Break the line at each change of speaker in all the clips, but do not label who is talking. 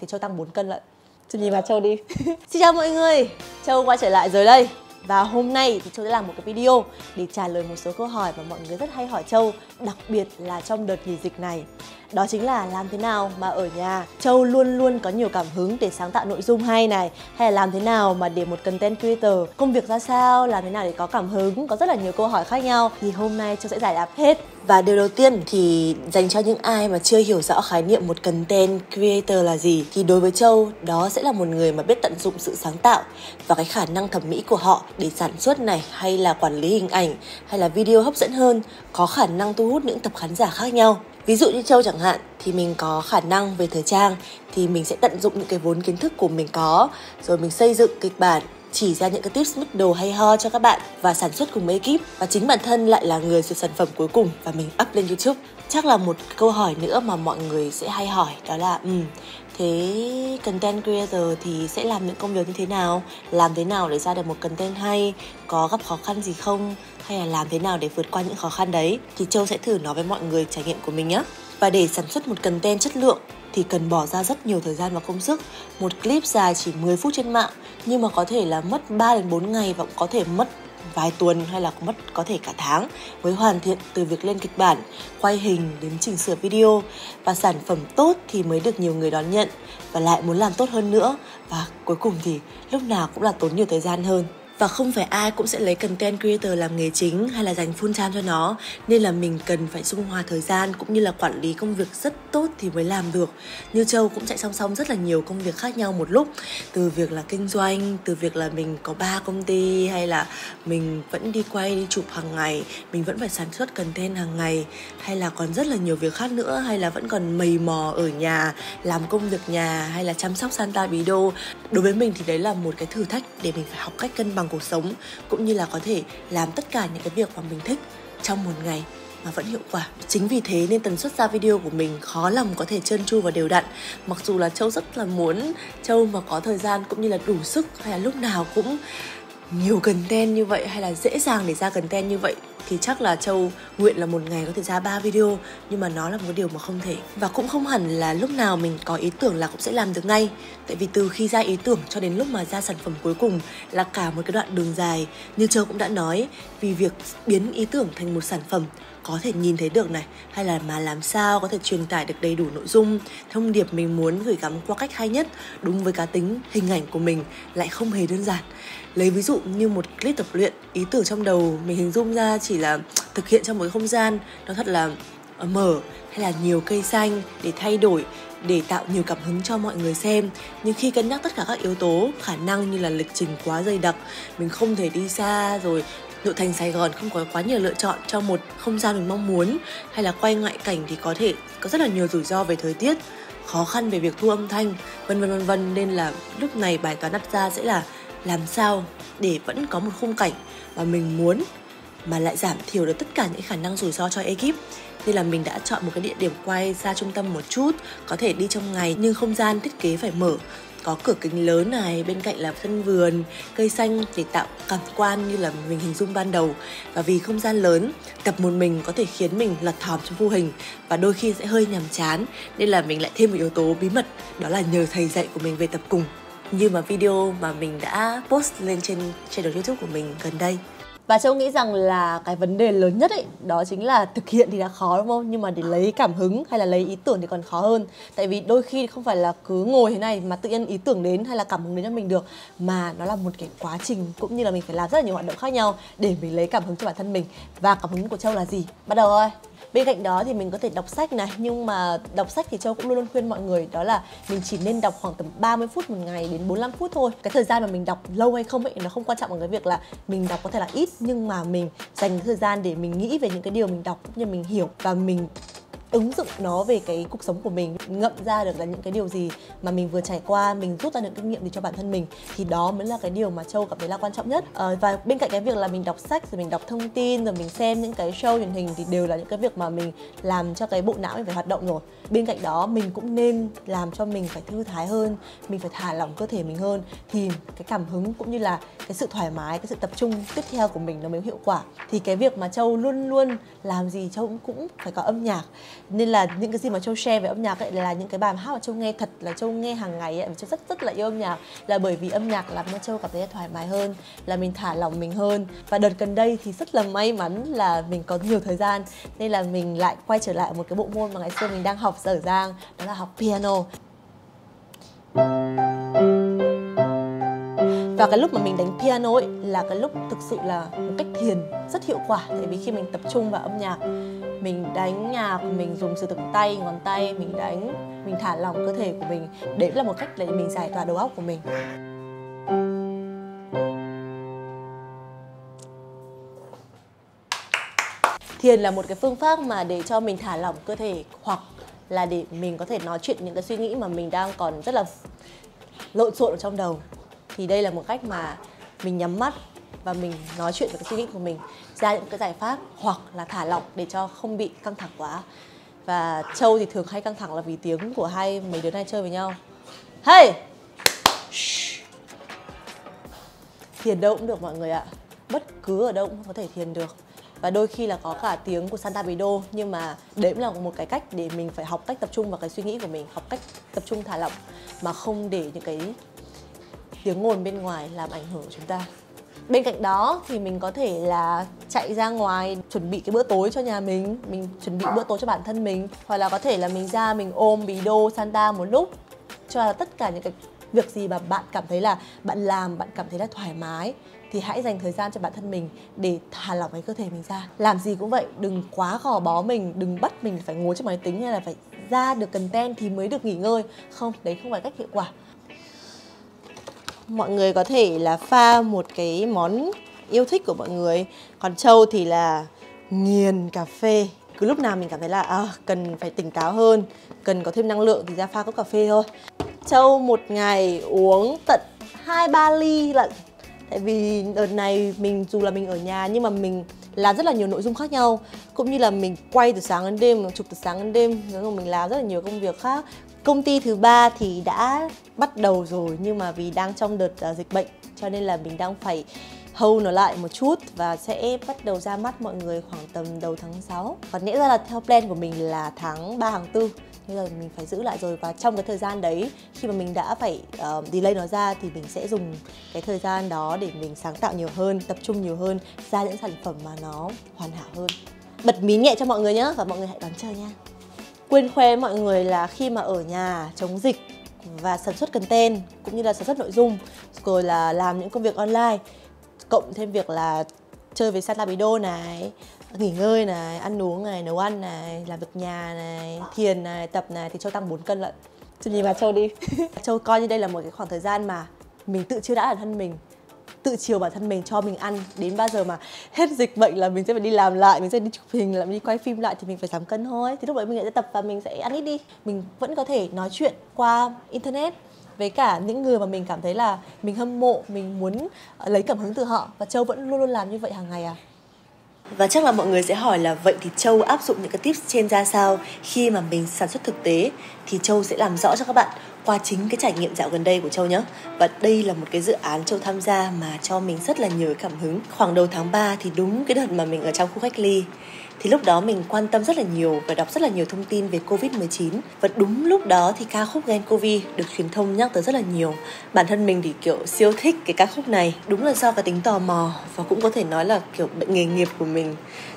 thì Châu tăng 4 cân lận. Châu nhìn vào Châu đi. Xin chào mọi người, Châu quay trở lại rồi đây. Và hôm nay thì Châu sẽ làm một cái video để trả lời một số câu hỏi mà mọi người rất hay hỏi Châu, đặc biệt là trong đợt nghỉ dịch này. Đó chính là làm thế nào mà ở nhà Châu luôn luôn có nhiều cảm hứng để sáng tạo nội dung hay này, hay là làm thế nào mà để một content creator, công việc ra sao, làm thế nào để có cảm hứng. Có rất là nhiều câu hỏi khác nhau thì hôm nay Châu sẽ giải đáp hết. Và điều đầu tiên thì dành cho những ai mà chưa hiểu rõ khái niệm một content creator là gì, thì đối với Châu đó sẽ là một người mà biết tận dụng sự sáng tạo và cái khả năng thẩm mỹ của họ để sản xuất này, hay là quản lý hình ảnh, hay là video hấp dẫn hơn, có khả năng thu hút những tập khán giả khác nhau. Ví dụ như Châu chẳng hạn, thì mình có khả năng về thời trang thì mình sẽ tận dụng những cái vốn kiến thức của mình có, rồi mình xây dựng kịch bản, chỉ ra những cái tips mix đồ hay ho cho các bạn và sản xuất cùng ekip. Và chính bản thân lại là người duyệt sản phẩm cuối cùng và mình up lên YouTube. Chắc là một câu hỏi nữa mà mọi người sẽ hay hỏi đó là thế content creator thì sẽ làm những công việc như thế nào? Làm thế nào để ra được một content hay? Có gặp khó khăn gì không? Hay là làm thế nào để vượt qua những khó khăn đấy? Thì Châu sẽ thử nói với mọi người trải nghiệm của mình nhé. Và để sản xuất một content chất lượng thì cần bỏ ra rất nhiều thời gian và công sức. Một clip dài chỉ 10 phút trên mạng nhưng mà có thể là mất 3 đến 4 ngày và cũng có thể mất vài tuần hay là có thể cả tháng mới hoàn thiện, từ việc lên kịch bản, quay hình đến chỉnh sửa video. Và sản phẩm tốt thì mới được nhiều người đón nhận và lại muốn làm tốt hơn nữa. Và cuối cùng thì lúc nào cũng là tốn nhiều thời gian hơn. Và không phải ai cũng sẽ lấy content creator làm nghề chính hay là dành full time cho nó. Nên là mình cần phải dung hòa thời gian cũng như là quản lý công việc rất tốt thì mới làm được. Như Châu cũng chạy song song rất là nhiều công việc khác nhau một lúc. Từ việc là kinh doanh, từ việc là mình có 3 công ty, hay là mình vẫn đi quay, đi chụp hàng ngày, mình vẫn phải sản xuất content hàng ngày, hay là còn rất là nhiều việc khác nữa, hay là vẫn còn mày mò ở nhà, làm công việc nhà, hay là chăm sóc Santa bí đô. Đối với mình thì đấy là một cái thử thách để mình phải học cách cân bằng cuộc sống, cũng như là có thể làm tất cả những cái việc mà mình thích trong một ngày mà vẫn hiệu quả. Chính vì thế nên tần suất ra video của mình khó lòng có thể trơn tru và đều đặn. Mặc dù là Châu rất là muốn Châu mà có thời gian cũng như là đủ sức, hay là lúc nào cũng nhiều content như vậy, hay là dễ dàng để ra content như vậy, thì chắc là Châu nguyện là một ngày có thể ra 3 video. Nhưng mà nó là một điều mà không thể. Và cũng không hẳn là lúc nào mình có ý tưởng là cũng sẽ làm được ngay. Tại vì từ khi ra ý tưởng cho đến lúc mà ra sản phẩm cuối cùng là cả một cái đoạn đường dài. Như Châu cũng đã nói, vì việc biến ý tưởng thành một sản phẩm có thể nhìn thấy được này, hay là mà làm sao có thể truyền tải được đầy đủ nội dung, thông điệp mình muốn gửi gắm qua cách hay nhất, đúng với cá tính, hình ảnh của mình, lại không hề đơn giản. Lấy ví dụ như một clip tập luyện, ý tưởng trong đầu mình hình dung ra chỉ là thực hiện trong một cái không gian nó thật là mở, hay là nhiều cây xanh để thay đổi, để tạo nhiều cảm hứng cho mọi người xem. Nhưng khi cân nhắc tất cả các yếu tố, khả năng như là lịch trình quá dày đặc, mình không thể đi xa, rồi nội thành Sài Gòn không có quá nhiều lựa chọn cho một không gian mình mong muốn, hay là quay ngoại cảnh thì có thể có rất là nhiều rủi ro về thời tiết, khó khăn về việc thu âm thanh, vân vân. Nên là lúc này bài toán đặt ra sẽ là làm sao để vẫn có một khung cảnh mà mình muốn mà lại giảm thiểu được tất cả những khả năng rủi ro cho ekip. Nên là mình đã chọn một cái địa điểm quay xa trung tâm một chút, có thể đi trong ngày nhưng không gian thiết kế phải mở, có cửa kính lớn này, bên cạnh là sân vườn, cây xanh để tạo cảm quan như là mình hình dung ban đầu. Và vì không gian lớn, tập một mình có thể khiến mình lật thỏm trong vô hình và đôi khi sẽ hơi nhàm chán. Nên là mình lại thêm một yếu tố bí mật, đó là nhờ thầy dạy của mình về tập cùng, như mà video mà mình đã post lên trên channel YouTube của mình gần đây. Và Châu nghĩ rằng là cái vấn đề lớn nhất ấy, đó chính là thực hiện thì đã khó đúng không? Nhưng mà để lấy cảm hứng hay là lấy ý tưởng thì còn khó hơn. Tại vì đôi khi không phải là cứ ngồi thế này mà tự nhiên ý tưởng đến hay là cảm hứng đến cho mình được, mà nó là một cái quá trình, cũng như là mình phải làm rất là nhiều hoạt động khác nhau để mình lấy cảm hứng cho bản thân mình. Và cảm hứng của Châu là gì? Bắt đầu thôi! Bên cạnh đó thì mình có thể đọc sách này, nhưng mà đọc sách thì Châu cũng luôn luôn khuyên mọi người đó là mình chỉ nên đọc khoảng tầm 30 phút một ngày đến 45 phút thôi. Cái thời gian mà mình đọc lâu hay không ấy, nó không quan trọng bằng cái việc là mình đọc có thể là ít, nhưng mà mình dành thời gian để mình nghĩ về những cái điều mình đọc, cũng như mình hiểu và mình ứng dụng nó về cái cuộc sống của mình, ngậm ra được là những cái điều gì mà mình vừa trải qua, mình rút ra những kinh nghiệm gì cho bản thân mình, thì đó mới là cái điều mà Châu cảm thấy là quan trọng nhất. Và bên cạnh cái việc là mình đọc sách, rồi mình đọc thông tin, rồi mình xem những cái show truyền hình thì đều là những cái việc mà mình làm cho cái bộ não mình phải hoạt động rồi. Bên cạnh đó mình cũng nên làm cho mình phải thư thái hơn, mình phải thả lỏng cơ thể mình hơn, thì cái cảm hứng cũng như là cái sự thoải mái, cái sự tập trung tiếp theo của mình nó mới hiệu quả. Thì cái việc mà Châu luôn luôn làm gì Châu cũng phải có âm nhạc. Nên là những cái gì mà Châu share về âm nhạc ấy là những cái bài hát mà Châu nghe thật là Châu nghe hàng ngày ấy. Châu rất là yêu âm nhạc, là bởi vì âm nhạc làm cho Châu cảm thấy thoải mái hơn, là mình thả lỏng mình hơn. Và đợt gần đây thì rất là may mắn là mình có nhiều thời gian, nên là mình lại quay trở lại một cái bộ môn mà ngày xưa mình đang học dở dang, đó là học piano. Và cái lúc mà mình đánh piano ấy là cái lúc thực sự là một cách thiền rất hiệu quả. Tại vì khi mình tập trung vào âm nhạc, mình đánh nhạc, mình dùng sử dụng tay, ngón tay, mình đánh, mình thả lỏng cơ thể của mình. Đấy là một cách để mình giải tỏa đầu óc của mình. Thiền là một cái phương pháp mà để cho mình thả lỏng cơ thể, hoặc là để mình có thể nói chuyện những cái suy nghĩ mà mình đang còn rất là lộn xộn ở trong đầu. Thì đây là một cách mà mình nhắm mắt và mình nói chuyện với cái suy nghĩ của mình, ra những cái giải pháp hoặc là thả lỏng để cho không bị căng thẳng quá. Và Châu thì thường hay căng thẳng là vì tiếng của mấy đứa này chơi với nhau. Hey! Thiền đâu cũng được mọi người ạ. Bất cứ ở đâu cũng có thể thiền được. Và đôi khi là có cả tiếng của Santa Bido. Nhưng mà đấy cũng là một cái cách để mình phải học cách tập trung vào cái suy nghĩ của mình, học cách tập trung thả lỏng mà không để những cái tiếng ồn bên ngoài làm ảnh hưởng của chúng ta. Bên cạnh đó thì mình có thể là chạy ra ngoài chuẩn bị cái bữa tối cho nhà mình chuẩn bị bữa tối cho bản thân mình, hoặc là có thể là mình ra mình ôm Bido, Santa một lúc. Cho là tất cả những cái việc gì mà bạn cảm thấy là bạn làm, bạn cảm thấy là thoải mái thì hãy dành thời gian cho bản thân mình để thả lỏng cái cơ thể mình ra. Làm gì cũng vậy, đừng quá gò bó mình, đừng bắt mình phải ngồi trước máy tính hay là phải ra được content thì mới được nghỉ ngơi. Không, đấy không phải cách hiệu quả. Mọi người có thể là pha một cái món yêu thích của mọi người. Còn Châu thì là nghiền cà phê. Cứ lúc nào mình cảm thấy là cần phải tỉnh táo hơn, cần có thêm năng lượng thì ra pha cốc cà phê thôi. Châu một ngày uống tận 2-3 ly lận. Tại vì đợt này dù là mình ở nhà nhưng mà mình làm rất là nhiều nội dung khác nhau. Cũng như là mình quay từ sáng đến đêm, chụp từ sáng đến đêm, rồi mình làm rất là nhiều công việc khác. Công ty thứ 3 thì đã bắt đầu rồi, nhưng mà vì đang trong đợt dịch bệnh cho nên là mình đang phải hold nó lại một chút và sẽ bắt đầu ra mắt mọi người khoảng tầm đầu tháng 6. Còn lẽ ra là theo plan của mình là tháng 3, tháng 4. Bây giờ mình phải giữ lại rồi, và trong cái thời gian đấy khi mà mình đã phải delay nó ra thì mình sẽ dùng cái thời gian đó để mình sáng tạo nhiều hơn, tập trung nhiều hơn, ra những sản phẩm mà nó hoàn hảo hơn. Bật mí nhẹ cho mọi người nhé, và mọi người hãy đón chờ nha. Quên khoe với mọi người là khi mà ở nhà chống dịch và sản xuất content cũng như là sản xuất nội dung, rồi là làm những công việc online, cộng thêm việc là chơi với Santa Bido này, nghỉ ngơi này, ăn uống này, nấu ăn này, làm việc nhà này, thiền này, tập này, thì Châu tăng 4 cân lận. Châu nhìn vào Châu đi. Châu coi như đây là một cái khoảng thời gian mà mình tự chiêu đãi bản thân mình, tự chiều bản thân mình, cho mình ăn. Đến bao giờ mà hết dịch bệnh là mình sẽ phải đi làm lại, mình sẽ đi chụp hình, lại đi quay phim lại thì mình phải giảm cân thôi. Thì lúc đấy mình sẽ tập và mình sẽ ăn ít đi. Mình vẫn có thể nói chuyện qua internet với cả những người mà mình cảm thấy là mình hâm mộ, mình muốn lấy cảm hứng từ họ. Và Châu vẫn luôn luôn làm như vậy hàng ngày à. Và chắc là mọi người sẽ hỏi là vậy thì Châu áp dụng những cái tips trên ra sao khi mà mình sản xuất thực tế, thì Châu sẽ làm rõ cho các bạn qua chính cái trải nghiệm dạo gần đây của Châu nhé. Và đây là một cái dự án Châu tham gia mà cho mình rất là nhiều cảm hứng. Khoảng đầu tháng 3 thì đúng cái đợt mà mình ở trong khu cách ly, thì lúc đó mình quan tâm rất là nhiều và đọc rất là nhiều thông tin về Covid-19. Và đúng lúc đó thì ca khúc Gen Covid được truyền thông nhắc tới rất là nhiều. Bản thân mình thì kiểu siêu thích cái ca khúc này. Đúng là do cái tính tò mò và cũng có thể nói là kiểu bệnh nghề nghiệp của mình.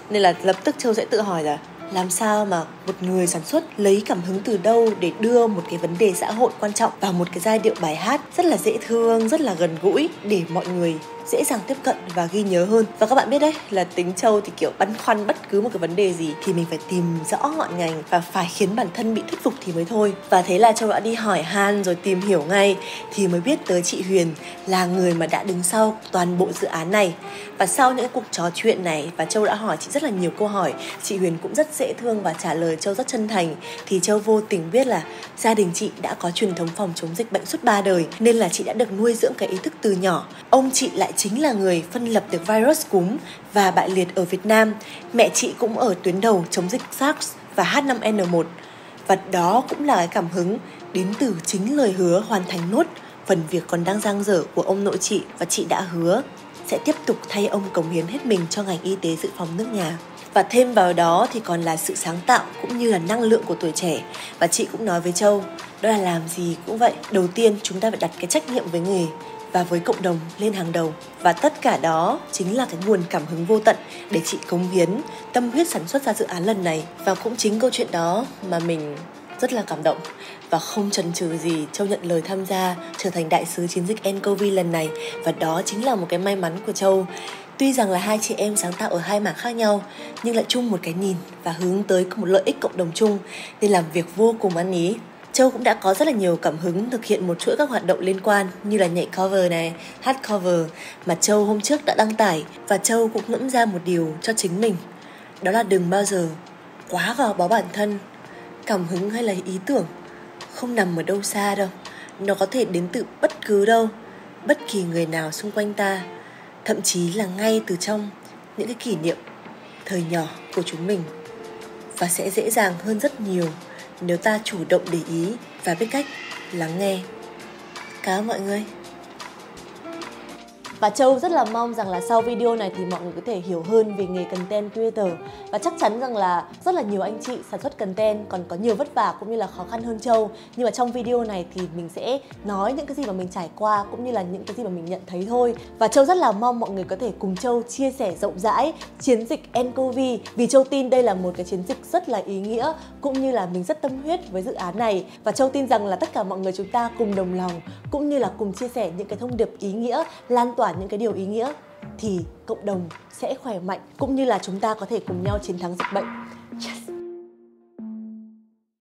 Nên là lập tức Châu sẽ tự hỏi là làm sao mà một người sản xuất lấy cảm hứng từ đâu để đưa một cái vấn đề xã hội quan trọng vào một cái giai điệu bài hát rất là dễ thương, rất là gần gũi để mọi người dễ dàng tiếp cận và ghi nhớ hơn. Và các bạn biết đấy, là tính Châu thì kiểu băn khoăn bất cứ một cái vấn đề gì thì mình phải tìm rõ ngọn ngành và phải khiến bản thân bị thuyết phục thì mới thôi. Và thế là Châu đã đi hỏi han rồi tìm hiểu ngay thì mới biết tới chị Huyền là người mà đã đứng sau toàn bộ dự án này. Và sau những cuộc trò chuyện này và Châu đã hỏi chị rất là nhiều câu hỏi, chị Huyền cũng rất dễ thương và trả lời Châu rất chân thành. Thì Châu vô tình biết là gia đình chị đã có truyền thống phòng chống dịch bệnh suốt 3 đời, nên là chị đã được nuôi dưỡng cái ý thức từ nhỏ. Ông chị lại chính là người phân lập được virus cúm và bại liệt ở Việt Nam. Mẹ chị cũng ở tuyến đầu chống dịch SARS và H5N1. Và đó cũng là cái cảm hứng đến từ chính lời hứa hoàn thành nốt phần việc còn đang dang dở của ông nội chị, và chị đã hứa sẽ tiếp tục thay ông cống hiến hết mình cho ngành y tế dự phòng nước nhà. Và thêm vào đó thì còn là sự sáng tạo cũng như là năng lượng của tuổi trẻ. Và chị cũng nói với Châu, đó là làm gì cũng vậy. Đầu tiên chúng ta phải đặt cái trách nhiệm với nghề và với cộng đồng lên hàng đầu. Và tất cả đó chính là cái nguồn cảm hứng vô tận để chị cống hiến, tâm huyết sản xuất ra dự án lần này. Và cũng chính câu chuyện đó mà mình rất là cảm động. Và không chần chừ gì, Châu nhận lời tham gia trở thành đại sứ chiến dịch nCoV lần này. Và đó chính là một cái may mắn của Châu. Tuy rằng là hai chị em sáng tạo ở hai mảng khác nhau, nhưng lại chung một cái nhìn và hướng tới một lợi ích cộng đồng chung, nên làm việc vô cùng ăn ý. Châu cũng đã có rất là nhiều cảm hứng thực hiện một chuỗi các hoạt động liên quan như là nhảy cover này, hát cover mà Châu hôm trước đã đăng tải. Và Châu cũng ngẫm ra một điều cho chính mình, đó là đừng bao giờ quá gò bó bản thân. Cảm hứng hay là ý tưởng không nằm ở đâu xa đâu, nó có thể đến từ bất cứ đâu, bất kỳ người nào xung quanh ta, thậm chí là ngay từ trong những cái kỷ niệm thời nhỏ của chúng mình. Và sẽ dễ dàng hơn rất nhiều nếu ta chủ động để ý và biết cách lắng nghe. Cảm ơn mọi người. Và Châu rất là mong rằng là sau video này thì mọi người có thể hiểu hơn về nghề content creator. Và chắc chắn rằng là rất là nhiều anh chị sản xuất content còn có nhiều vất vả cũng như là khó khăn hơn Châu. Nhưng mà trong video này thì mình sẽ nói những cái gì mà mình trải qua cũng như là những cái gì mà mình nhận thấy thôi. Và Châu rất là mong mọi người có thể cùng Châu chia sẻ rộng rãi chiến dịch nCoV. Vì Châu tin đây là một cái chiến dịch rất là ý nghĩa cũng như là mình rất tâm huyết với dự án này. Và Châu tin rằng là tất cả mọi người chúng ta cùng đồng lòng cũng như là cùng chia sẻ những cái thông điệp ý nghĩa, lan tỏa những cái điều ý nghĩa thì cộng đồng sẽ khỏe mạnh cũng như là chúng ta có thể cùng nhau chiến thắng dịch bệnh.